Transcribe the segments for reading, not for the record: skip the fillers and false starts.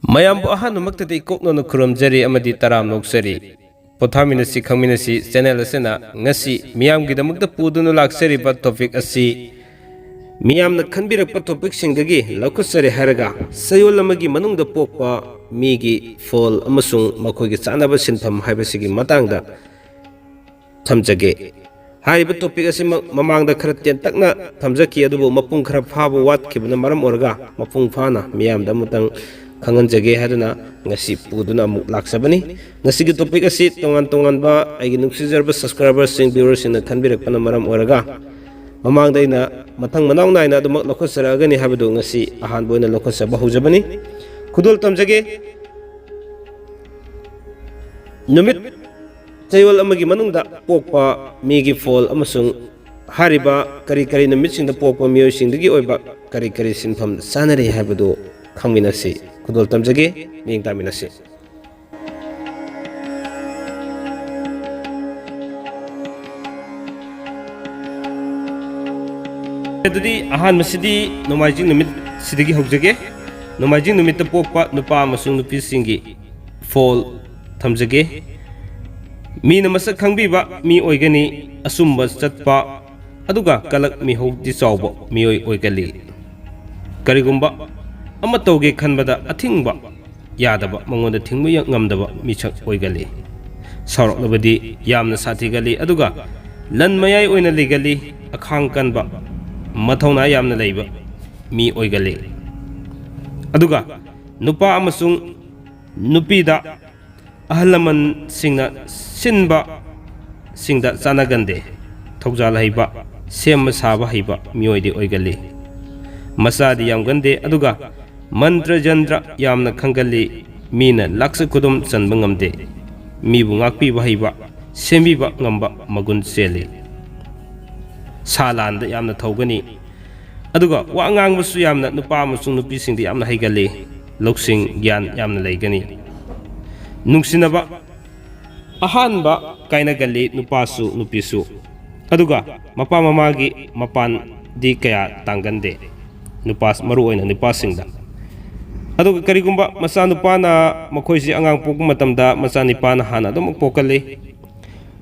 ꯃꯌꯥꯝꯕꯨ ꯑꯍꯥꯟꯕꯃꯛꯇꯗ ꯏꯀꯣꯛꯅꯅ ꯈꯨꯔꯨꯝꯖꯔꯤ ꯑꯃꯗꯤ ꯇꯔꯥꯝ ꯅꯣꯛꯆꯔꯤ ꯄꯣꯊꯥꯃꯤꯟꯅꯁꯤ ꯈꯪꯃꯤꯟꯅꯁꯤ ꯆꯦꯅꯦꯜ ꯑꯁꯤꯅ ꯉꯁꯤ ꯃꯤꯌꯥꯝꯒꯤꯗꯃꯛꯇ ꯄꯨꯗꯨꯅ ꯂꯥꯛꯆꯔꯤꯕ ꯇꯣꯄꯤꯛ ꯑꯁꯤ ꯃꯤꯌꯥꯝꯅ ꯈꯟꯕꯤꯔꯛꯄ ꯇꯣꯄꯤꯛꯁꯤꯡꯗꯒꯤ ꯂꯧꯈꯠꯆꯔꯦ ꯍꯥꯏꯔꯒ ꯆꯌꯣꯜ ꯑꯃꯒꯤ ꯃꯅꯨꯡꯗ ꯄꯣꯛꯄ ꯃꯤꯒꯤ ꯐꯣꯜ ꯑꯃꯁꯨꯡ ꯃꯈꯣꯏꯒꯤ ꯆꯥꯅꯕ ꯁꯤꯟꯐꯝ ꯍꯥꯏꯕꯁꯤꯒꯤ ꯃꯇꯥꯡꯗ ꯊꯝꯖꯒꯦ꯫ ꯍꯥꯏꯔꯤꯕ ꯇꯣꯄꯤꯛ ꯑꯁꯤ ꯃꯃꯥꯡꯗ ꯈꯔ ꯇꯦꯟꯇꯛꯅ ꯊꯝꯖꯈꯤ ꯑꯗꯨꯕꯨ ꯃꯄꯨꯡ ꯈꯔ ꯐꯥꯕ ꯋꯥꯠꯈꯤꯕꯅ ꯃꯔꯝ ꯑꯣꯏꯔꯒ ꯃꯄꯨꯡ ꯐꯥꯅ ꯃꯤꯌꯥꯝꯗ ꯑꯃꯨꯛꯇꯪ ꯈꯪꯍꯟꯖꯒꯦ ꯍꯥꯏꯗꯨꯅ ꯉꯁꯤ ꯄꯨꯗꯨꯅ ꯑꯃꯨꯛ ꯂꯥꯛꯆꯕꯅꯤ꯫ ꯉꯁꯤꯒꯤ ꯇꯣꯄꯤꯛ ꯑꯁꯤ ꯇꯣꯉꯥꯟ ꯇꯣꯉꯥꯟꯕ ꯑꯩꯒꯤ ꯅꯨꯡꯁꯤꯖꯔꯕ ꯁꯕꯁꯀ꯭ꯔꯥꯏꯕꯔꯁꯤꯡ ꯚ꯭ꯌꯨꯋꯔꯁꯤꯡꯅ ꯈꯟꯕꯤꯔꯛꯄꯅ ꯃꯔꯝ ꯑꯣꯏꯔꯒ ꯃꯃꯥꯡꯗ ꯑꯩꯅ ꯃꯊꯪ ꯃꯅꯥꯎ ꯅꯥꯏꯅ ꯑꯗꯨꯃꯛ ꯂꯧꯈꯠꯆꯔꯛꯑꯒꯅꯤ ꯍꯥꯏꯕꯗꯨ ꯉꯁꯤ ꯑꯍꯥꯟꯕ ꯑꯣꯏꯅ ꯂꯧꯈꯠꯆꯕ ꯍꯧꯖꯕꯅꯤ꯫ ꯈꯨꯗꯣꯜ ꯇꯝꯖꯒꯦ꯫ ꯅꯨꯃꯤꯠ ꯆꯌꯣꯜ ꯑꯃꯒꯤ ꯃꯅꯨꯡꯗ ꯄꯣꯛꯄ ꯃꯤꯒꯤ ꯐꯣꯜ ꯑꯃꯁꯨꯡ ꯍꯥꯏꯔꯤꯕ ꯀꯔꯤ ꯀꯔꯤ ꯅꯨꯃꯤꯠꯁꯤꯡꯗ ꯄꯣꯛꯄ ꯃꯤꯑꯣꯏꯁꯤꯡꯗꯒꯤ ꯑꯣꯏꯕ ꯀꯔꯤ ꯀꯔꯤ ꯁꯤꯟꯐꯝ ꯆꯥꯅꯔꯤ ꯍꯥꯏꯕꯗꯨ ꯈꯪꯃꯤꯟꯅꯁꯤ꯫ ꯈꯨꯗꯣꯜ ꯇꯝꯖꯒꯦ, ꯃꯤꯠꯌꯦꯡ ꯇꯥꯃꯤꯟꯅꯁꯤ꯫ ꯑꯗꯨꯗꯤ ꯑꯍꯥꯟꯕꯁꯤꯗꯤ ꯅꯣꯡꯃꯥꯏꯖꯤꯡ ꯅꯨꯃꯤꯠꯁꯤꯗꯒꯤ ꯍꯧꯖꯒꯦ꯫ ꯅꯣꯡꯃꯥꯏꯖꯤꯡ ꯅꯨꯃꯤꯠꯇ ꯄꯣꯛꯄ ꯅꯨꯄꯥ ꯑꯃꯁꯨꯡ ꯅꯨꯄꯤꯁꯤꯡꯒꯤ ꯐꯣꯜ ꯊꯝꯖꯒꯦ꯫ ꯃꯤꯅ ꯃꯁꯛ ꯈꯪꯕꯤꯕ ꯃꯤ ꯑꯣꯏꯒꯅꯤ, ꯑꯆꯨꯝꯕ ꯆꯠꯄ ꯑꯗꯨꯒ ꯀꯂꯛ ꯃꯤꯍꯧꯗꯤ ꯆꯥꯎꯕ ꯃꯤꯑꯣꯏ ꯑꯣꯏꯒꯜꯂꯤ꯫ ꯀꯔꯤꯒꯨꯝꯕ ꯑꯃ ꯇꯧꯒꯦ ꯈꯟꯕꯗ ꯑꯊꯤꯡꯕ ꯌꯥꯗꯕ, ꯃꯉꯣꯟꯗ ꯊꯤꯡꯕ ꯉꯝꯗꯕ ꯃꯤꯁꯛ ꯑꯣꯏꯒꯜꯂꯤ꯫ ꯁꯥꯎꯔꯛꯂꯕꯗꯤ ꯌꯥꯝꯅ ꯁꯥꯊꯤꯒꯜꯂꯤ ꯑꯗꯨꯒ ꯂꯟ ꯃꯌꯥꯏ ꯑꯣꯏꯅ ꯂꯩꯒꯜꯂꯤ꯫ ꯑꯈꯥꯡ ꯀꯟꯕ, ꯃꯊꯧꯅꯥ ꯌꯥꯝꯅ ꯂꯩꯕ ꯃꯤ ꯑꯣꯏꯒꯜꯂꯤ꯫ ꯑꯗꯨꯒ ꯅꯨꯄꯥ ꯑꯃꯁꯨꯡ ꯅꯨꯄꯤꯗ ꯑꯍꯜ ꯂꯃꯟꯁꯤꯡꯅ ꯁꯤꯟꯕꯁꯤꯡꯗ ꯆꯥꯅꯒꯟꯗꯦ꯫ ꯊꯧꯖꯥꯜ ꯍꯩꯕ, ꯁꯦꯝꯕ ꯁꯥꯕ ꯍꯩꯕ ꯃꯤꯑꯣꯏꯗꯤ ꯑꯣꯏꯒꯜꯂꯤ꯫ ꯃꯆꯥꯗꯤ ꯌꯥꯝꯒꯟꯗꯦ ꯑꯗꯨꯒ ꯃꯟꯇ꯭ꯔ ꯖꯟꯇ꯭ꯔ ꯌꯥꯝꯅ ꯈꯪꯒꯜꯂꯤ꯫ ꯃꯤꯅ ꯂꯥꯛꯆ ꯈꯨꯗꯨꯝ ꯆꯟꯕ ꯉꯝꯗꯦ꯫ ꯃꯤꯕꯨ ꯉꯥꯛꯄꯤꯕ ꯍꯩꯕ, ꯁꯦꯝꯕꯤꯕ ꯉꯝꯕ ꯃꯒꯨꯟ ꯆꯦꯜꯂꯤ꯫ ꯁꯥ ꯂꯥꯟꯗ ꯌꯥꯝꯅ ꯊꯧꯒꯅꯤ ꯑꯗꯨꯒ ꯋꯥ ꯉꯥꯡꯕꯁꯨ ꯌꯥꯝꯅ ꯅꯨꯄꯥ ꯑꯃꯁꯨꯡ ꯅꯨꯄꯤꯁꯤꯡꯗ ꯌꯥꯝꯅ ꯍꯩꯒꯜꯂꯤ꯫ ꯂꯧꯁꯤꯡ ꯒ꯭ꯌꯥꯟ ꯌꯥꯝꯅ ꯂꯩꯒꯅꯤ꯫ ꯅꯨꯡꯁꯤꯅꯕ ꯑꯍꯥꯟꯕ ꯀꯥꯏꯅꯒꯜꯂꯤ ꯅꯨꯄꯥꯁꯨ ꯅꯨꯄꯤꯁꯨ꯫ ꯑꯗꯨꯒ ꯃꯄꯥ ꯃꯃꯥꯒꯤ ꯃꯄꯥꯟꯗꯤ ꯀꯌꯥ ꯇꯥꯡꯒꯟꯗꯦ, ꯃꯔꯨ ꯑꯣꯏꯅ ꯅꯨꯄꯥꯁꯤꯡꯗ꯫ ꯑꯗꯨꯒ ꯀꯔꯤꯒꯨꯝꯕ ꯃꯆꯥꯅꯨꯄꯥꯅ ꯃꯈꯣꯏꯁꯤ ꯑꯉꯥꯡ ꯄꯣꯛꯄ ꯃꯇꯝꯗ ꯃꯆꯥꯅꯤꯄꯥꯅ ꯍꯥꯟꯅ ꯑꯗꯨꯃꯛ ꯄꯣꯛꯀꯜꯂꯤ꯫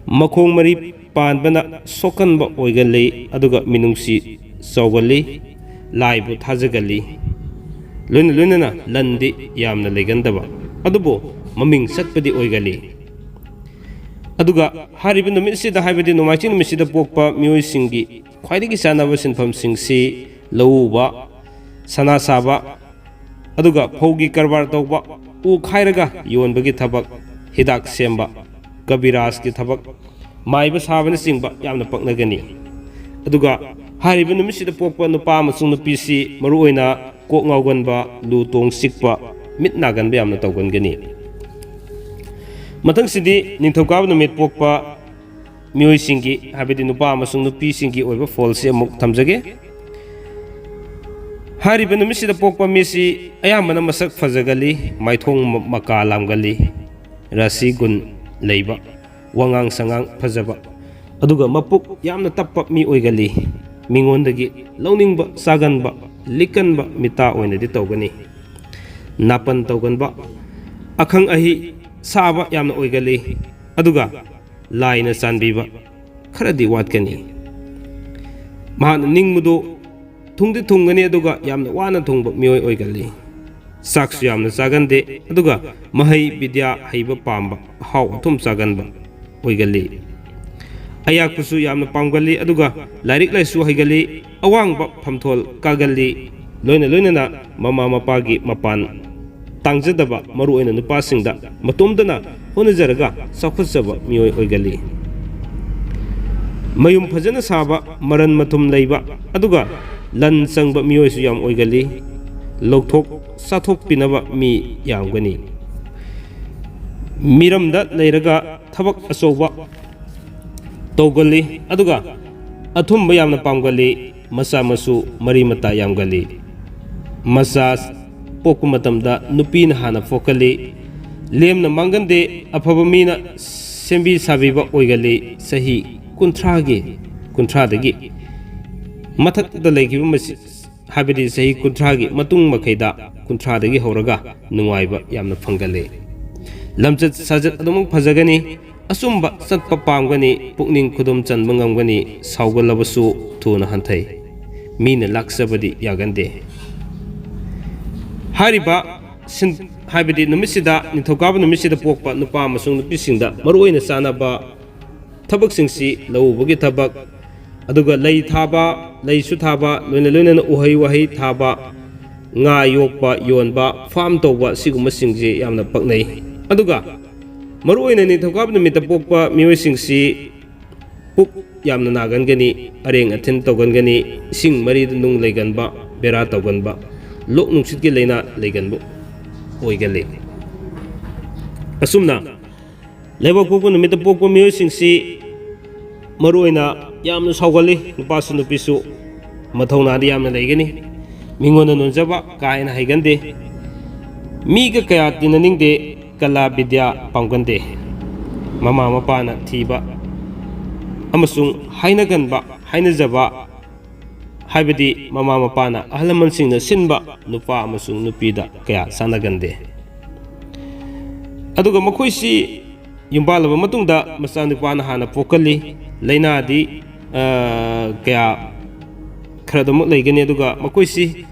ꯃꯈꯣꯡ ꯃꯔꯤ ꯄꯥꯟꯕꯅ ꯁꯣꯛꯀꯟꯕ ꯑꯣꯏꯒꯜꯂꯤ ꯑꯗꯨꯒ ꯃꯤꯅꯨꯡꯁꯤ ꯆꯥꯎꯒꯜꯂꯤ, ꯂꯥꯏꯕꯨ ꯊꯥꯖꯒꯜꯂꯤ꯫ ꯂꯣꯏꯅ ꯂꯣꯏꯅꯅ ꯂꯟꯗꯤ ꯌꯥꯝꯅ ꯂꯩꯒꯟꯗꯕ ꯑꯗꯨꯕꯨ ꯃꯃꯤꯡ ꯆꯠꯄꯗꯤ ꯑꯣꯏꯒꯜꯂꯤ꯫ ꯑꯗꯨꯒ ꯍꯥꯏꯔꯤꯕ ꯅꯨꯃꯤꯠꯁꯤꯗ ꯍꯥꯏꯕꯗꯤ ꯅꯣꯡꯃꯥꯏꯖꯤꯡ ꯅꯨꯃꯤꯠꯁꯤꯗ ꯄꯣꯛꯄ ꯃꯤꯑꯣꯏꯁꯤꯡꯒꯤ ꯈ꯭ꯋꯥꯏꯗꯒꯤ ꯆꯥꯅꯕ ꯁꯤꯟꯐꯝꯁꯤꯡꯁꯤ ꯂꯧꯎꯕ, ꯁꯅꯥ ꯁꯥꯕ ꯑꯗꯨꯒ ꯐꯧꯒꯤ ꯀꯔꯕꯥꯔ ꯇꯧꯕ, ꯎ ꯈꯥꯏꯔꯒ ꯌꯣꯟꯕꯒꯤ ꯊꯕꯛ, ꯍꯤꯗꯥꯛ ꯁꯦꯝꯕ, ꯀꯕꯤꯔꯥꯖꯀꯤ ꯊꯕꯛ, ꯃꯥꯏꯕ ꯁꯥꯕꯅꯆꯤꯡꯕ ꯌꯥꯝꯅ ꯄꯛꯅꯒꯅꯤ꯫ ꯑꯗꯨꯒ ꯍꯥꯏꯔꯤꯕ ꯅꯨꯃꯤꯠꯁꯤꯗ ꯄꯣꯛꯄ ꯅꯨꯄꯥ ꯑꯃꯁꯨꯡ ꯅꯨꯄꯤꯁꯤ ꯃꯔꯨꯑꯣꯏꯅ ꯀꯣꯛ ꯉꯥꯎꯒꯟꯕ, ꯂꯨ ꯇꯣꯡ ꯆꯤꯛꯄ, ꯃꯤꯠ ꯅꯥꯒꯟꯕ ꯌꯥꯝꯅ ꯇꯧꯒꯟꯒꯅꯤ꯫ ꯃꯊꯪꯁꯤꯗꯤ ꯅꯤꯡꯊꯧꯀꯥꯕ ꯅꯨꯃꯤꯠ ꯄꯣꯛꯄ ꯃꯤꯑꯣꯏꯁꯤꯡꯒꯤ ꯍꯥꯏꯕꯗꯤ ꯅꯨꯄꯥ ꯑꯃꯁꯨꯡ ꯅꯨꯄꯤꯁꯤꯡꯒꯤ ꯑꯣꯏꯕ ꯐꯣꯜꯁꯤ ꯑꯃꯨꯛ ꯊꯝꯖꯒꯦ꯫ ꯍꯥꯏꯔꯤꯕ ꯅꯨꯃꯤꯠꯁꯤꯗ ꯄꯣꯛꯄ ꯃꯤꯁꯤ ꯑꯌꯥꯝꯕꯅ ꯃꯁꯛ ꯐꯖꯒꯜꯂꯤ, ꯃꯥꯏꯊꯣꯡ ꯃꯀꯥ ꯂꯥꯝꯒꯜꯂꯤ, ꯔꯥꯁꯤ ꯒꯨꯟ ꯂꯩꯕ, ꯋꯥꯉꯥꯡ ꯁꯉꯥꯡ ꯐꯖꯕ ꯑꯗꯨꯒ ꯃꯄꯨꯛ ꯌꯥꯝꯅ ꯇꯞꯄ ꯃꯤ ꯑꯣꯏꯒꯜꯂꯤ꯫ ꯃꯤꯉꯣꯟꯗꯒꯤ ꯂꯧꯅꯤꯡꯕ ꯆꯥꯒꯟꯕ, ꯂꯤꯛꯀꯟꯕ ꯃꯤꯇꯥ ꯑꯣꯏꯅꯗꯤ ꯇꯧꯒꯅꯤ꯫ ꯅꯥꯄꯟ ꯇꯧꯒꯟꯕ, ꯑꯈꯪ ꯑꯍꯩ ꯁꯥꯕ ꯌꯥꯝꯅ ꯑꯣꯏꯒꯜꯂꯤ ꯑꯗꯨꯒ ꯂꯥꯏꯅ ꯆꯥꯟꯕꯤꯕ ꯈꯔꯗꯤ ꯋꯥꯠꯀꯅꯤ꯫ ꯃꯍꯥꯛꯅ ꯅꯤꯡꯕꯗꯨ ꯊꯨꯡꯗꯤ ꯊꯨꯡꯒꯅꯤ ꯑꯗꯨꯒ ꯌꯥꯝꯅ ꯋꯥꯅ ꯊꯨꯡꯕ ꯃꯤꯑꯣꯏ ꯑꯣꯏꯒꯜꯂꯤ꯫ ꯆꯥꯛꯁꯨ ꯌꯥꯝꯅ ꯆꯥꯒꯟꯗꯦ ꯑꯗꯨꯒ ꯃꯍꯩ ꯕꯤꯗ꯭ꯌꯥ ꯍꯩꯕ ꯄꯥꯝꯕ, ꯑꯍꯥꯎ ꯑꯊꯨꯝ ꯆꯥꯒꯟꯕ ꯑꯣꯏꯒꯜꯂꯤ꯫ ꯑꯌꯥꯛꯄꯁꯨ ꯌꯥꯝꯅ ꯄꯥꯝꯒꯜꯂꯤ ꯑꯗꯨꯒ ꯂꯥꯏꯔꯤꯛ ꯂꯥꯏꯁꯨ ꯍꯩꯒꯜꯂꯤ, ꯑꯋꯥꯡꯕ ꯐꯝꯊꯣꯜ ꯀꯥꯒꯜꯂꯤ꯫ ꯂꯣꯏꯅ ꯂꯣꯏꯅꯅ ꯃꯃꯥ ꯃꯄꯥꯒꯤ ꯃꯄꯥꯟ ꯇꯥꯡꯖꯗꯕ, ꯃꯔꯨꯑꯣꯏꯅ ꯅꯨꯄꯥꯁꯤꯡꯗ ꯃꯇꯣꯝꯇꯅ ꯍꯣꯠꯅꯖꯔꯒ ꯆꯥꯎꯈꯠꯆꯕ ꯃꯤꯑꯣꯏ ꯑꯣꯏꯒꯜꯂꯤ꯫ ꯃꯌꯨꯝ ꯐꯖꯅ ꯁꯥꯕ, ꯃꯔꯟ ꯃꯊꯨꯝ ꯂꯩꯕ ꯑꯗꯨꯒ ꯂꯟ ꯆꯪꯕ ꯃꯤꯑꯣꯏꯁꯨ ꯌꯥꯝ ꯑꯣꯏꯒꯜꯂꯤ꯫ ꯂꯧꯊꯣꯛ ꯆꯥꯊꯣꯛꯄꯤꯅꯕ ꯃꯤ ꯌꯥꯝꯒꯅꯤ꯫ ꯃꯤꯔꯝꯗ ꯂꯩꯔꯒ ꯊꯕꯛ ꯑꯆꯧꯕ ꯇꯧꯒꯜꯂꯤ ꯑꯗꯨꯒ ꯑꯊꯨꯝꯕ ꯌꯥꯝꯅ ꯄꯥꯝꯒꯜꯂꯤ꯫ ꯃꯆꯥ ꯃꯁꯨ ꯃꯔꯤ ꯃꯇꯥ ꯌꯥꯝꯒꯜꯂꯤ꯫ ꯃꯆꯥ ꯄꯣꯛꯄ ꯃꯇꯝꯗ ꯅꯨꯄꯤꯅ ꯍꯥꯟꯅ ꯄꯣꯛꯀꯜꯂꯤ꯫ ꯂꯦꯝꯅ ꯃꯥꯡꯒꯟꯗꯦ, ꯑꯐꯕ ꯃꯤꯅ ꯁꯦꯝꯕꯤ ꯁꯥꯕꯤꯕ ꯑꯣꯏꯒꯜꯂꯤ꯫ ꯆꯍꯤ 30ꯗꯒꯤ ꯃꯊꯛꯇ ꯂꯩꯈꯤꯕ ꯍꯥꯏꯕꯗꯤ ꯆꯍꯤ 30ꯒꯤ ꯃꯇꯨꯡ ꯃꯈꯩꯗ ꯀꯨꯟꯊ꯭ꯔꯥꯗꯒꯤ ꯍꯧꯔꯒ ꯅꯨꯡꯉꯥꯏꯕ ꯌꯥꯝꯅ ꯐꯪꯒꯜꯂꯤ ꯂꯝꯆꯠ ꯁꯥꯖꯠ ꯑꯗꯨꯃꯛ ꯐꯖꯒꯅꯤ ꯑꯆꯨꯝꯕ ꯆꯠꯄ ꯄꯥꯝꯒꯅꯤ ꯄꯨꯛꯅꯤꯡ ꯈꯨꯗꯨꯝ ꯆꯟꯕ ꯉꯝꯒꯅꯤ ꯁꯥꯎꯒꯠꯂꯕꯁꯨ ꯊꯨꯅ ꯍꯟꯊꯩ ꯃꯤꯅ ꯂꯥꯛꯆꯕꯗꯤ ꯌꯥꯒꯟꯗꯦ ꯍꯥꯏꯔꯤꯕ ꯍꯥꯏꯕꯗꯤ ꯅꯨꯃꯤꯠꯁꯤꯗ ꯅꯤꯡꯊꯧꯀꯥꯕ ꯅꯨꯃꯤꯠꯁꯤꯗ ꯄꯣꯛꯄ ꯅꯨꯄꯥ ꯑꯃꯁꯨꯡ ꯅꯨꯄꯤꯁꯤꯡꯗ ꯃꯔꯨꯑꯣꯏꯅ ꯆꯥꯅꯕ ꯊꯕꯛꯁꯤꯡꯁꯤ ꯂꯧ ꯎꯕꯒꯤ ꯊꯕꯛ ꯑꯗꯨꯒ ꯂꯩ ꯊꯥꯕ ꯂꯩꯁꯨ ꯊꯥꯕ ꯂꯣꯏꯅꯅ ꯎꯍꯩ ꯋꯥꯍꯩ ꯊꯥꯕ ꯉꯥ ꯌꯣꯛꯄ ꯌꯣꯟꯕ ꯐꯥꯔꯝ ꯇꯧꯕ ꯁꯤꯒꯨꯝꯕꯁꯤꯡꯁꯤ ꯌꯥꯝꯅ ꯄꯛꯅꯩ ꯑꯗꯨꯒ ꯃꯔꯨꯑꯣꯏꯅ ꯅꯤꯡꯊꯧꯀꯥꯕ ꯅꯨꯃꯤꯠꯇ ꯄꯣꯛꯄ ꯃꯤꯑꯣꯏꯁꯤꯡꯁꯤ ꯄꯨꯛ ꯌꯥꯝꯅ ꯅꯥꯒꯟꯒꯅꯤ ꯑꯔꯦꯡ ꯑꯊꯤꯟ ꯇꯧꯒꯟꯒꯅꯤ ꯏꯁꯤꯡ ꯃꯔꯤꯗ ꯅꯨꯡ ꯂꯩꯒꯟꯕ ꯕꯦꯔꯥ ꯇꯧꯒꯟꯕ ꯂꯣꯛ ꯅꯨꯡꯁꯤꯠꯀꯤ ꯂꯥꯏꯅꯥ ꯂꯩꯒꯟꯕ ꯑꯣꯏꯒꯜꯂꯤ ꯑꯁꯨꯝꯅ ꯂꯩꯕꯥꯛ ꯄꯣꯛꯄ ꯅꯨꯃꯤꯠꯇ ꯄꯣꯛꯄ ꯃꯤꯑꯣꯏꯁꯤꯡꯁꯤ ꯃꯔꯨꯑꯣꯏꯅ ꯌꯥꯝꯅ ꯁꯥꯎꯒꯜꯂꯤ ꯅꯨꯄꯥꯁꯨ ꯅꯨꯄꯤꯁꯨ ꯃꯊꯧꯅꯥꯗꯤ ꯌꯥꯝꯅ ꯂꯩꯒꯅꯤ ꯃꯤꯉꯣꯟꯗ ꯅꯣꯟꯖꯕ ꯀꯥ ꯍꯦꯟꯅ ꯍꯩꯒꯟꯗꯦ ꯃꯤꯒ ꯀꯌꯥ ꯇꯤꯟꯅꯅꯤꯡꯗꯦ ꯀꯂꯥ ꯕꯤꯗ꯭ꯌꯥ ꯄꯥꯝꯒꯟꯗꯦ ꯃꯃꯥ ꯃꯄꯥꯅ ꯊꯤꯕ ꯑꯃꯁꯨꯡ ꯍꯥꯏꯅꯖꯕ ꯍꯥꯏꯕꯗꯤ ꯃꯃꯥ ꯃꯄꯥꯅ ꯑꯍꯜ ꯂꯃꯟꯁꯤꯡꯅ ꯁꯤꯟꯕ ꯅꯨꯄꯥ ꯑꯃꯁꯨꯡ ꯅꯨꯄꯤꯗ ꯀꯌꯥ ꯆꯥꯟꯅꯒꯟꯗꯦ ꯑꯗꯨꯒ ꯃꯈꯣꯏꯁꯤ ꯌꯨꯝꯄꯥꯜꯂꯕ ꯃꯇꯨꯡꯗ ꯃꯆꯥꯅꯨꯄꯥꯅ ꯍꯥꯟꯅ ꯄꯣꯛꯀꯜꯂꯤ ꯂꯥꯏꯅꯥꯗꯤ ꯀꯌꯥ ꯈꯔꯗꯃꯛ ꯂꯩꯒꯅꯤ ꯑꯗꯨꯒ ꯃꯈꯣꯏꯁꯤ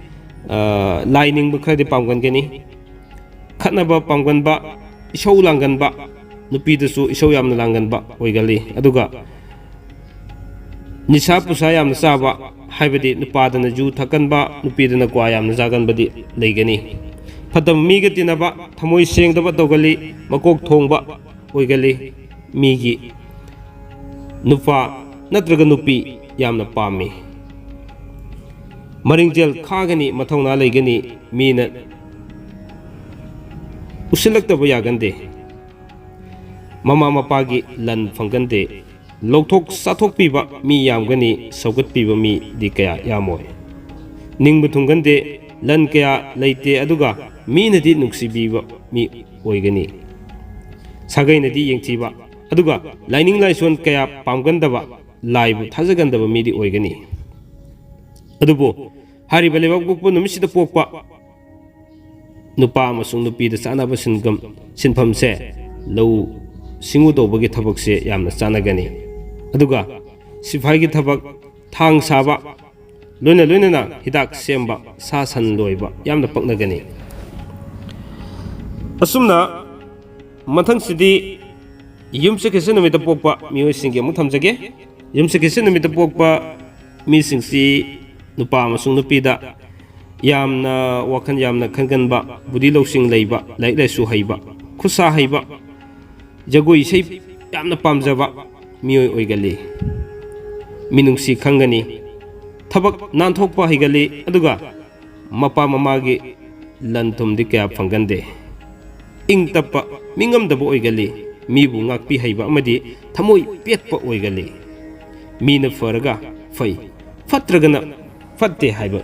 ꯂꯥꯏ ꯅꯤꯡꯕ ꯈꯔꯗꯤ ꯄꯥꯝꯒꯟꯒꯅꯤ ꯈꯠꯅꯕ ꯄꯥꯝꯒꯟꯕ ꯏꯁꯧ ꯂꯥꯡꯒꯟꯕ ꯅꯨꯄꯤꯗꯁꯨ ꯏꯁꯧ ꯌꯥꯝꯅ ꯂꯥꯡꯒꯟꯕ ꯑꯣꯏꯒꯜꯂꯤ ꯑꯗꯨꯒ ꯅꯤꯁꯥ ꯄꯨꯁꯥ ꯌꯥꯝꯅ ꯆꯥꯕ ꯍꯥꯏꯕꯗꯤ ꯅꯨꯄꯥꯗꯅ ꯖꯨ ꯊꯛꯀꯟꯕ ꯅꯨꯄꯤꯗꯅ ꯀ꯭ꯋꯥ ꯌꯥꯝꯅ ꯆꯥꯒꯟꯕꯗꯤ ꯂꯩꯒꯅꯤ ꯐꯠꯇꯕ ꯃꯤꯒ ꯇꯤꯟꯅꯕ ꯊꯃꯣꯏ ꯁꯦꯡꯗꯕ ꯇꯧꯒꯜꯂꯤ ꯃꯀꯣꯛ ꯊꯣꯡꯕ ꯑꯣꯏꯒꯜꯂꯤ ꯃꯤꯒꯤ ꯅꯨꯄꯥ ꯅꯠꯇ꯭ꯔꯒ ꯅꯨꯄꯤ ꯌꯥꯝꯅ ꯄꯥꯝꯃꯤ ꯃꯔꯤꯡꯖꯦꯜ ꯈꯥꯒꯅꯤ ꯃꯊꯧꯅꯥ ꯂꯩꯒꯅꯤ ꯃꯤꯅ ꯎꯁꯤꯜꯂꯛꯇꯕ ꯌꯥꯒꯟꯗꯦ ꯃꯃꯥ ꯃꯄꯥꯒꯤ ꯂꯟ ꯐꯪꯒꯟꯗꯦ ꯂꯧꯊꯣꯛ ꯆꯥꯊꯣꯛꯄꯤꯕ ꯃꯤ ꯌꯥꯝꯒꯅꯤ ꯁꯧꯒꯠꯄꯤꯕ ꯃꯤꯗꯤ ꯀꯌꯥ ꯌꯥꯝꯃꯣꯏ ꯅꯤꯡꯕ ꯊꯨꯡꯒꯟꯗꯦ ꯂꯟ ꯀꯌꯥ ꯂꯩꯇꯦ ꯑꯗꯨꯒ ꯃꯤꯅꯗꯤ ꯅꯨꯡꯁꯤꯕꯤꯕ ꯃꯤ ꯑꯣꯏꯒꯅꯤ ꯁꯥꯒꯩꯅꯗꯤ ꯌꯦꯡꯊꯤꯕ ꯑꯗꯨꯒ ꯂꯥꯏꯅꯤꯡ ꯂꯥꯏꯁꯣꯟ ꯀꯌꯥ ꯄꯥꯝꯒꯟꯗꯕ ꯂꯥꯏꯕꯨ ꯊꯥꯖꯒꯟꯗꯕ ꯃꯤꯗꯤ ꯑꯣꯏꯒꯅꯤ ꯑꯗꯨꯕꯨ ꯍꯥꯏꯔꯤꯕ ꯂꯩꯕꯥꯛ ꯄꯣꯛꯄ ꯅꯨꯃꯤꯠꯁꯤꯗ ꯄꯣꯛꯄ ꯅꯨꯄꯥ ꯑꯃꯁꯨꯡ ꯅꯨꯄꯤꯗ ꯆꯥꯅꯕ ꯁꯤꯟꯐꯝꯁꯦ ꯂꯧꯎ ꯁꯤꯡꯎ ꯇꯧꯕꯒꯤ ꯊꯕꯛꯁꯦ ꯌꯥꯝꯅ ꯆꯥꯅꯒꯅꯤ ꯑꯗꯨꯒ ꯁꯤꯐꯥꯏꯒꯤ ꯊꯕꯛ ꯊꯥꯡ ꯁꯥꯕ ꯂꯣꯏꯅꯅ ꯍꯤꯗꯥꯛ ꯁꯦꯝꯕ ꯁꯥ ꯁꯟ ꯂꯣꯏꯕ ꯌꯥꯝꯅ ꯄꯛꯅꯒꯅꯤ ꯑꯁꯨꯝꯅ ꯃꯊꯪꯁꯤꯗꯤ ꯌꯨꯝꯁꯀꯩꯁ ꯅꯨꯃꯤꯠꯇ ꯄꯣꯛꯄ ꯃꯤꯑꯣꯏꯁꯤꯡꯒꯤ ꯑꯃꯨꯛ ꯊꯝꯖꯒꯦ ꯌꯨꯝꯁꯀꯩꯁ ꯅꯨꯃꯤꯠꯇ ꯄꯣꯛꯄ ꯃꯤꯁꯤꯡꯁꯤ ꯅꯨꯄꯥ ꯑꯃꯁꯨꯡ ꯅꯨꯄꯤꯗ ꯌꯥꯝꯅ ꯋꯥꯈꯜ ꯌꯥꯝꯅ ꯈꯟꯒꯟꯕ ꯕꯨꯙꯤ ꯂꯧꯁꯤꯡ ꯂꯩꯕ ꯂꯥꯏꯔꯤꯛ ꯂꯥꯏꯁꯨ ꯍꯩꯕ ꯈꯨꯠꯁꯥ ꯍꯩꯕ ꯖꯒꯣꯏ ꯏꯁꯩ ꯌꯥꯝꯅ ꯄꯥꯝꯖꯕ ꯃꯤꯑꯣꯏ ꯑꯣꯏꯒꯜꯂꯤ ꯃꯤꯅꯨꯡꯁꯤ ꯈꯪꯒꯅꯤ ꯊꯕꯛ ꯅꯥꯟꯊꯣꯛꯄ ꯍꯩꯒꯜꯂꯤ ꯑꯗꯨꯒ ꯃꯄꯥ ꯃꯃꯥꯒꯤ ꯂꯟ ꯊꯨꯝꯗꯤ ꯀꯌా ꯐꯪꯒꯟꯗꯦ ꯏꯪ ꯇꯞꯄ ꯃꯤꯉꯝꯗꯕ ꯑꯣꯏꯒꯜꯂꯤ ꯃꯤꯕꯨ ꯉꯥꯛꯄꯤ ꯍꯩꯕ ꯑꯃꯗꯤ ꯊꯃꯣꯏ ꯄꯦꯠꯄ ꯑꯣꯏꯒꯜꯂꯤ ꯃꯤꯅ ꯐꯔꯒ ꯐꯩ ꯐꯠꯇ꯭ꯔꯒꯅ ꯐꯠꯇꯦ ꯍꯥꯏꯕ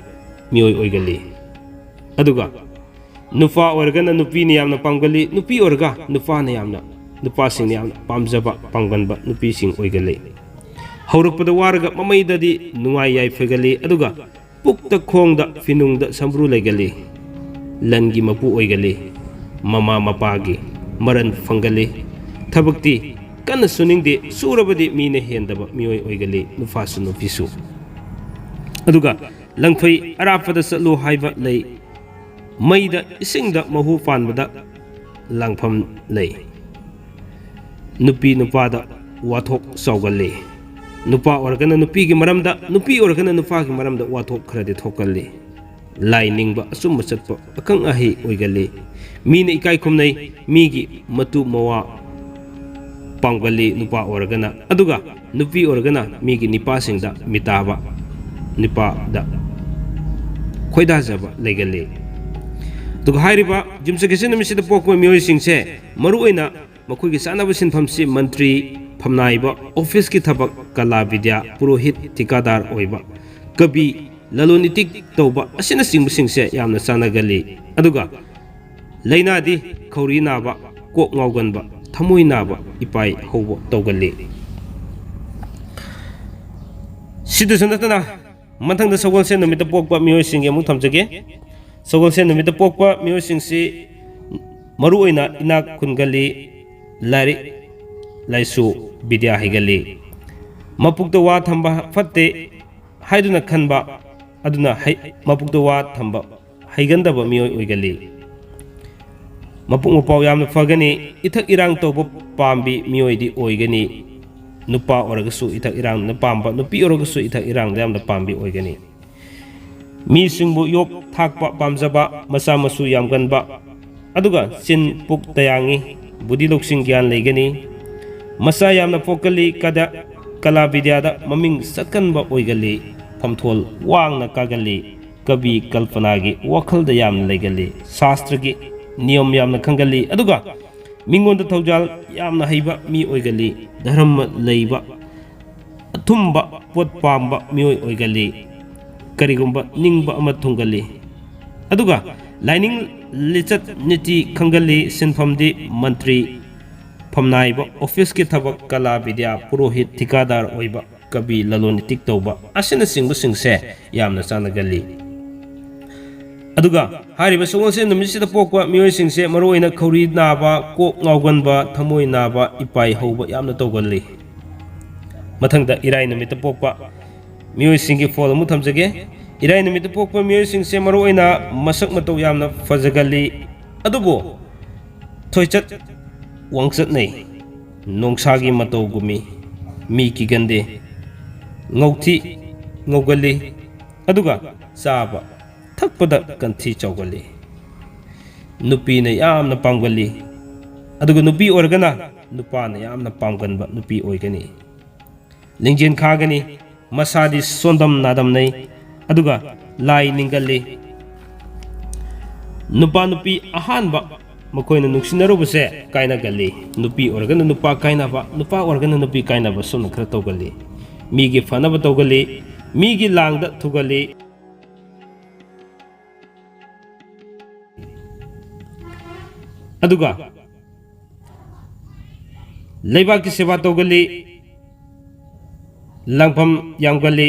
ꯃꯤꯑꯣꯏ ꯑꯣꯏꯒꯜꯂꯤ ꯑꯗꯨꯒ ꯅꯨꯄꯥ ꯑꯣꯏꯔꯒꯅ ꯅꯨꯄꯤꯅ ꯌꯥꯝꯅ ꯄꯥꯝꯒꯜꯂꯤ ꯅꯨꯄꯤ ꯑꯣꯏꯔꯒ ꯅꯨꯄꯥꯁꯤꯡꯅ ꯌꯥꯝꯅ ꯄꯥꯝꯖꯕ ꯄꯥꯝꯒꯟꯕ ꯅꯨꯄꯤꯁꯤꯡ ꯑꯣꯏꯒꯜꯂꯤ ꯍꯧꯔꯛꯄꯗ ꯋꯥꯔꯒ ꯃꯃꯩꯗꯗꯤ ꯅꯨꯡꯉꯥꯏ ꯌꯥꯏꯐꯒꯜꯂꯤ ꯑꯗꯨꯒ ꯄꯨꯛꯇ ꯈꯣꯡꯗ ꯐꯤꯅꯨꯡꯗ ꯁꯝꯕ꯭ꯔꯨ ꯂꯩꯒꯜꯂꯤ ꯂꯟꯒꯤ ꯃꯄꯨ ꯑꯣꯏꯒꯜꯂꯤ ꯃꯃꯥ ꯃꯄꯥꯒꯤ ꯃꯔꯟ ꯐꯪꯒꯜꯂꯤ ꯊꯕꯛꯇꯤ ꯀꯟꯅ ꯁꯨꯅꯤꯡꯗꯦ ꯁꯨꯔꯕꯗꯤ ꯃꯤꯅ ꯍꯦꯟꯗꯕ ꯃꯤꯑꯣꯏ ꯑꯣꯏꯒꯜꯂꯤ ꯅꯨꯄꯥꯁꯨ ꯅꯨꯄꯤꯁꯨ ꯑꯗꯨꯒ ꯂꯪꯐꯩ ꯑꯔꯥꯞꯄꯗ ꯆꯠꯂꯨ ꯍꯥꯏꯕ ꯂꯩ ꯃꯩꯗ ꯏꯁꯤꯡꯗ ꯃꯍꯨ ꯄꯥꯟꯕꯗ ꯂꯥꯡꯐꯝ ꯂꯩ ꯅꯨꯄꯤ ꯅꯨꯄꯥꯗ ꯋꯥꯊꯣꯛ ꯆꯥꯎꯒꯜꯂꯤ ꯅꯨꯄꯥ ꯑꯣꯏꯔꯒꯅ ꯅꯨꯄꯤꯒꯤ ꯃꯔꯝꯗ ꯅꯨꯄꯤ ꯑꯣꯏꯔꯒꯅ ꯅꯨꯄꯥꯒꯤ ꯃꯔꯝꯗ ꯋꯥꯊꯣꯛ ꯈꯔꯗꯤ ꯊꯣꯛꯀꯜꯂꯤ ꯂꯥꯏ ꯅꯤꯡꯕ ꯑꯆꯨꯝꯕ ꯆꯠꯄ ꯑꯈꯪ ꯑꯍꯩ ꯑꯣꯏꯒꯜꯂꯤ ꯃꯤꯅ ꯏꯀꯥꯏ ꯈꯨꯝꯅꯩ ꯃꯤꯒꯤ ꯃꯇꯨ ꯃꯋꯥ ꯄꯥꯝꯒꯜꯂꯤ ꯅꯨꯄꯥ ꯑꯣꯏꯔꯒꯅ ꯑꯗꯨꯒ ꯅꯨꯄꯤ ꯑꯣꯏꯔꯒꯅ ꯃꯤꯒꯤ ꯅꯤꯄꯥꯁꯤꯡꯗ ꯃꯤꯇꯥꯕ ꯅꯤꯄꯥꯗ ꯈꯣꯏꯗꯥꯖꯕ ꯂꯩꯒꯜꯂꯤ ꯑꯗꯨꯒ ꯍꯥꯏꯔꯤꯕ ꯌꯨꯝꯁꯀꯩꯁ ꯅꯨꯃꯤꯠꯁꯤꯗ ꯄꯣꯛꯄ ꯃꯤꯑꯣꯏꯁꯤꯡꯁꯦ ꯃꯔꯨꯑꯣꯏꯅ ꯃꯈꯣꯏꯒꯤ ꯆꯥꯅꯕ ꯁꯤꯟꯐꯝꯁꯤ ꯃꯟꯇ꯭ꯔꯤ ꯐꯝꯅꯥꯏꯕ ꯑꯣꯐꯤꯁꯀꯤ ꯊꯕꯛ ꯀꯂꯥ ꯕꯤꯗ꯭ꯌꯥ ꯄꯨꯔꯣꯍꯤꯠ ꯊꯤꯀꯥꯗꯥꯔ ꯑꯣꯏꯕ ꯀꯕꯤ ꯂꯂꯣꯟ ꯏꯇꯤꯛ ꯇꯧꯕ ꯑꯁꯤꯅꯆꯤꯡꯕꯁꯤꯡꯁꯦ ꯌꯥꯝꯅ ꯆꯥꯅꯒꯜꯂꯤ ꯑꯗꯨꯒ ꯂꯥꯏꯅꯥꯗꯤ ꯈꯧꯔꯤ ꯅꯥꯕ ꯀꯣꯛ ꯉꯥꯎꯒꯟꯕ ꯊꯃꯣꯏ ꯅꯥꯕ ꯏꯄꯥꯏ ꯍꯧꯕ ꯇꯧꯒꯜꯂꯤ ꯁꯤꯗꯁꯨ ꯅꯠꯇꯅ ꯃꯊꯪꯗ ꯁꯒꯣꯜꯁꯦꯟ ꯅꯨꯃꯤꯠꯇ ꯄꯣꯛꯄ ꯃꯤꯑꯣꯏꯁꯤꯡꯒꯤ ꯑꯃꯨꯛ ꯊꯝꯖꯒꯦ Sogolsen numita pokpa miyosingsi maruoina inak kungali lari laisu bidya higali mapukta wa thamba fatte haiduna khanba aduna mapukta wa thamba haigandaba miyoy oigali mapuk mapau yamna fagani ithak irang toba pambi miyoy di oigani nupa oragasu ithak irang na pamba nupi oragasu ithak irang yamna pambi oigani mi singbu yok thakpa pamjaba masa masu yamganba aduga sin puk tayangi budi loksing gyan legani masa yamna pokali kada kala vidyada maming satkanba oigali phamthol wangna kagali kabi kalpanagi wakhalda yamna legali shastragi niyam yamna khangali aduga mingonda thawjal yamna haiba mi oigali dharma leiba athumba pot pamba mi oigali karigumba ningba ama thungali aduga lining lichat niti khangali sinfamdi mantri famnaiba office ki thabak kala vidya purohit thikadar oiba kabi laloni tik tawba asina singbu singse yamna chanagali aduga hariba sogolsen numisida pokwa miyoy singse maroina khori naba kok ngawganba thamoi naba ipai hoba yamna tawgali mathangda irai numita pokpa miyoy singi fol mu thamjage irai numita pokpa miyoy singse maroina masak mataw yamna fajagali adubo thoichat wangchat nei nongsagi mataw gumi mi ki gande ngauthi ngaugali aduga saba thakpada kanthi chawgali nupi na yamna pamgali aduga nupi organa nupa na yamna pamganba nupi oigani lingjen khagani masadi sondam nadam nei aduga lai ningali nupa nupi ahanba makoina nuksinarubase kaina gali nupi organa nupa kaina ba nupa organa nupi kaina ba sumna khara tawgali migi fanaba tawgali migi langda thugali aduga leibaki seba tawgali langpham yamgali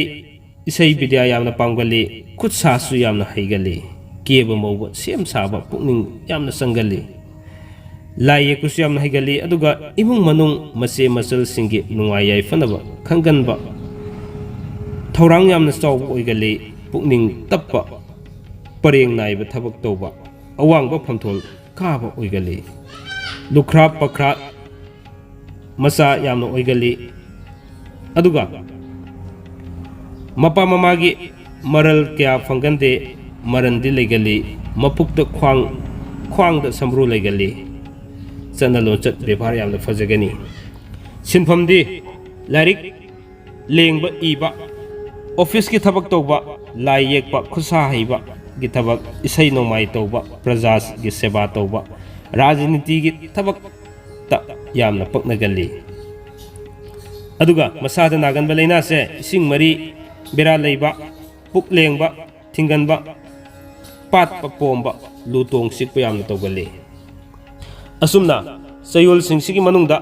isai bidya yamna pamgali khutsa su yamna haigali keba mawba sem saba pukning yamna sangali lai yekus yamna haigali aduga imung manung mase masal singi nungai yai fanaba khanganba thorang yamna chawba oigali pukning tappa pareng naiba thabak tawba awangba phamthol kaba oigali lukra pakra masa yamna oigali aduga mapa mamagi maral kya fangande marandi legali mapukta khwang da samru legali chanalo chat befar yamna fajagani sinfamdi larik lengba iba office ki thabak tawba lai yekpa khusa haiba gi thabak isai nomai tawba prajas gi seba tawba rajniti gi thabak ta yamna paknagali aduga masada naganba leina se ising mari bera leiba puk lengba thinganba pat pa pomba lutong sikpa yamna tawgali asumna Chayol singsigi manungda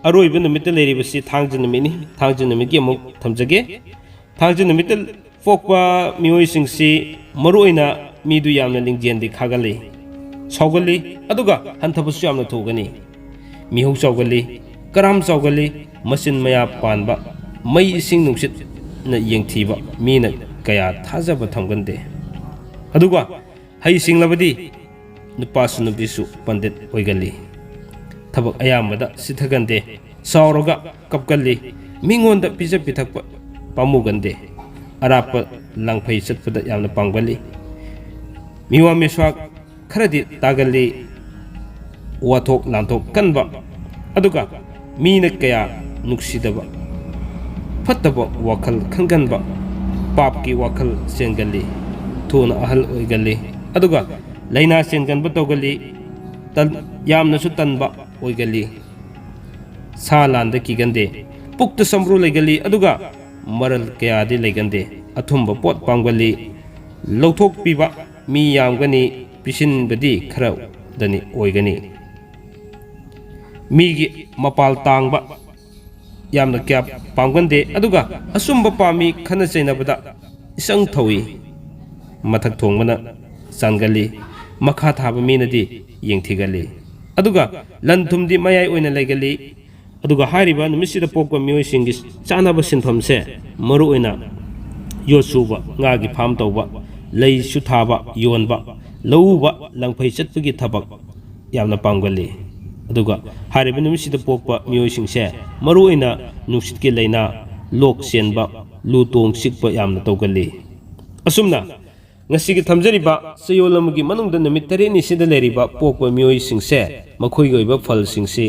aroiba numita leribasi thangja numini thangja numigi amuk thamjage thangja numita pokpa miyoy singsi maruoina midu yamna lingjendi khagali chawgali aduga hantabasu yamna thogani mihau chawgali karam chawgali masin maya panba mai ising nungsit na yengthiba mina kaya thajaba thamgande aduga hai singlabadi nupasu nubisu pandit oigali thabak ayamada sithagande sawroga kapkalli mingonda pija pithakpa pamugande arapa langphai chatpada yamna pangbali miwa meswak kharadi tagali wathok lanthok kanba aduga mina kaya nuksidaba fattaba wakhal khanganba papki wakhal sengali thuna ahal oigali aduga laina senganba tawgali yamna su tanba oigali salanda kigande pukta samru legali aduga maral kayadi legande athumba pot panggali lawthok piba mi yamgani pisin badi khara dani oigani migi mapal tangba yamna kya pangande aduga asumba pami khana chainabada isang thawi mathak thongmana ꯆꯥꯟꯒꯜꯂꯤ ꯃꯈꯥ ꯊꯥꯕ ꯃꯤꯅꯗꯤ ꯌꯦꯡꯊꯤꯒꯜꯂꯤ ꯑꯗꯨꯒ ꯂꯟ ꯊꯨꯝꯗꯤ ꯃꯌꯥꯏ ꯑꯣꯏꯅ ꯂꯩꯒꯜꯂꯤ ꯑꯗꯨꯒ ꯍꯥꯏꯔꯤꯕ ꯅꯨꯃꯤꯠꯁꯤꯗ ꯄꯣꯛꯄ ꯃꯤꯑꯣꯏꯁꯤꯡꯒꯤ ꯆꯥꯅꯕ ꯁꯤꯟꯐꯝꯁꯦ ꯃꯔꯨꯑꯣꯏꯅ ꯌꯣꯠ ꯁꯨꯕ ꯉꯥꯒꯤ ꯐꯥꯝ ꯇꯧꯕ ꯂꯩꯁꯨ ꯊꯥꯕ ꯌꯣꯟꯕ ꯂꯧꯎꯕ ꯂꯪꯐꯩ ꯆꯠꯄꯒꯤ ꯊꯕꯛ ꯌꯥꯝꯅ ꯄꯥꯝꯒꯜꯂꯤ ꯑꯗꯨꯒ ꯍꯥꯏꯔꯤꯕ ꯅꯨꯃꯤꯠꯁꯤꯗ ꯄꯣꯛꯄ ꯃꯤꯑꯣꯏꯁꯤꯡꯁꯦ ꯃꯔꯨꯑꯣꯏꯅ ꯅꯨꯡꯁꯤꯠꯀꯤ ꯂꯩꯅꯥ ꯂꯣꯛ ꯆꯦꯟꯕ ꯂꯨ ꯇꯣꯡ ꯆꯤꯛꯄ ꯌꯥꯝꯅ ꯇꯧꯒꯜꯂꯤ ꯑꯁꯨꯝꯅ ꯉꯁꯤꯒꯤ ꯊꯝꯖꯔꯤꯕ ꯆꯌꯣꯜ ꯑꯃꯒꯤ ꯃꯅꯨꯡꯗ ꯅꯨꯃꯤꯠ 8ꯅꯤꯁꯤꯗ ꯂꯩꯔꯤꯕ ꯄꯣꯛꯄ ꯃꯤꯑꯣꯏꯁꯤꯡꯁꯦ ꯃꯈꯣꯏꯒꯤ ꯑꯣꯏꯕ ꯐꯜꯁꯤꯡꯁꯤ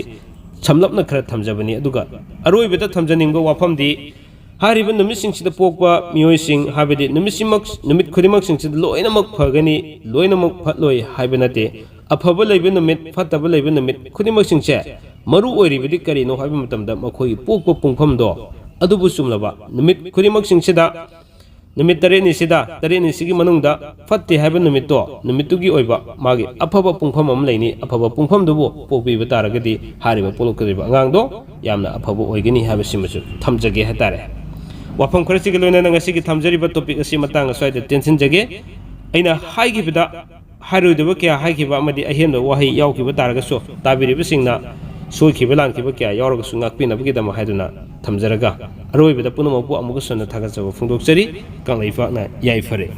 ꯁꯝꯂꯞꯅ ꯈꯔ ꯊꯝꯖꯕꯅꯤ ꯑꯗꯨꯒ ꯑꯔꯣꯏꯕꯗ ꯊꯝꯖꯅꯤꯡꯕ ꯋꯥꯐꯝꯗꯤ ꯍꯥꯏꯔꯤꯕ ꯅꯨꯃꯤꯠꯁꯤꯡꯁꯤꯗ ꯄꯣꯛꯄ ꯃꯤꯑꯣꯏꯁꯤꯡ ꯍꯥꯏꯕꯗꯤ ꯅꯨꯃꯤꯠ ꯈꯨꯗꯤꯡꯃꯛꯁꯤꯡꯁꯤꯗ ꯂꯣꯏꯅꯃꯛ ꯐꯒꯅꯤ ꯂꯣꯏꯅꯃꯛ ꯐꯠꯂꯣꯏ ꯍꯥꯏꯕ ꯅꯠꯇꯦ ꯑꯐꯕ ꯂꯩꯕ ꯅꯨꯃꯤꯠ ꯐꯠꯇꯕ ꯂꯩꯕ ꯅꯨꯃꯤꯠ ꯈꯨꯗꯤꯡꯃꯛꯁꯤꯡꯁꯦ ꯃꯔꯨ ꯑꯣꯏꯔꯤꯕꯗꯤ ꯀꯔꯤꯅꯣ ꯍꯥꯏꯕ ꯃꯇꯝꯗ ꯃꯈꯣꯏꯒꯤ ꯄꯣꯛꯄ ꯄꯨꯡꯐꯝꯗꯣ ꯑꯗꯨꯕꯨ ꯆꯨꯝꯂꯕ ꯅꯨꯃꯤꯠ ꯈꯨꯗꯤꯡꯃꯛꯁꯤꯡꯁꯤꯗ ꯅꯨꯃꯤꯠ 8ꯅꯤꯁꯤꯒꯤ ꯃꯅꯨꯡꯗ ꯐꯠꯇꯦ ꯍꯥꯏꯕ ꯅꯨꯃꯤꯠꯇꯣ ꯅꯨꯃꯤꯠꯇꯨꯒꯤ ꯑꯣꯏꯕ ꯃꯥꯒꯤ ꯑꯐꯕ ꯄꯨꯡꯐꯝ ꯑꯃ ꯂꯩꯅꯤ ꯑꯐꯕ ꯄꯨꯡꯐꯝꯗꯨꯕꯨ ꯄꯣꯛꯄꯤꯕ ꯇꯥꯔꯒꯗꯤ ꯍꯥꯏꯔꯤꯕ ꯄꯣꯛꯂꯛꯀꯗꯧꯔꯤꯕ ꯑꯉꯥꯡꯗꯣ ꯌꯥꯝꯅ ꯑꯐꯕ ꯑꯣꯏꯒꯅꯤ ꯍꯥꯏꯕꯁꯤꯃꯁꯨ ꯊꯝꯖꯒꯦ ꯍꯥꯏꯇꯥꯔꯦ ꯋꯥꯐꯝ ꯈꯔꯁꯤꯒ ꯂꯣꯏꯅꯅ ꯉꯁꯤꯒꯤ ꯊꯝꯖꯔꯤꯕ ꯇꯣꯄꯤꯛ ꯑꯁꯤ ꯃꯇꯥꯡ ꯑꯁ꯭ꯋꯥꯏꯗ ꯇꯦꯟꯁꯤꯟꯖꯒꯦ ꯑꯩꯅ ꯍꯥꯏꯈꯤꯕꯗ ꯍꯥꯏꯔꯣꯏꯗꯕ ꯀꯌꯥ ꯍꯥꯏꯈꯤꯕ ꯑꯃꯗꯤ ꯑꯍꯦꯟꯕ ꯋꯥꯍꯩ ꯌꯥꯎꯈꯤꯕ ꯇꯥꯔꯒꯁꯨ ꯇꯥꯕꯤꯔꯤꯕꯁꯤꯡꯅ ꯁꯣꯏꯈꯤꯕ ꯂꯥꯟꯈꯤꯕ ꯀꯌꯥ ꯌꯥꯎꯔꯒꯁꯨ ꯉꯥꯛꯄꯤꯅꯕꯒꯤꯗꯃꯛ ꯍꯥꯏꯗꯨꯅ ꯊꯝꯖꯔꯒ ꯑꯔꯣꯏꯕꯗ ꯄꯨꯝꯅꯃꯛꯄꯨ ꯑꯃꯨꯛꯀ ꯍꯟꯅ ꯊꯥꯒꯠꯆꯕ ꯐꯣꯡꯗꯣꯛꯆꯔꯤ ꯀꯪꯂꯩꯄꯥꯛꯅ ꯌꯥꯏꯐꯔꯦ